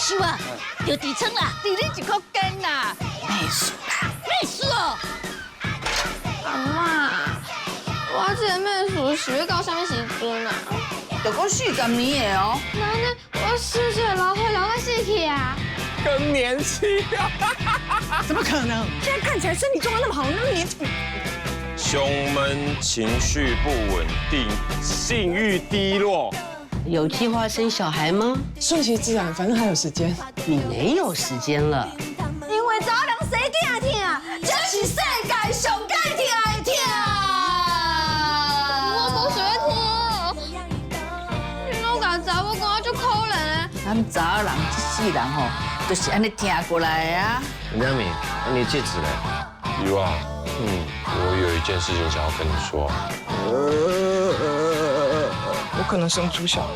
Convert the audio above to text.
收啊，就底层啦，抵你一块根啦，没事啦，没事哦。阿嬷，我这个秘书是要到什么时阵啊？就讲40年的哦。那呢，我10岁老会老到死去啊！更年期啊！怎么可能？现在看起来身体状况那么好，那么年轻。胸闷、情绪不稳定、性欲低落。有计划生小孩吗？顺其自然，反正还有时间。你没有时间了。因为查人生囝疼，这是世界上该疼的疼。我无想听，你拢甲查某讲足可怜的。咱查某人这世人吼，就是安尼听过来的啊。林佳敏，那你戒指嘞？希望，我有一件事情想要跟你说。我可能生出小孩。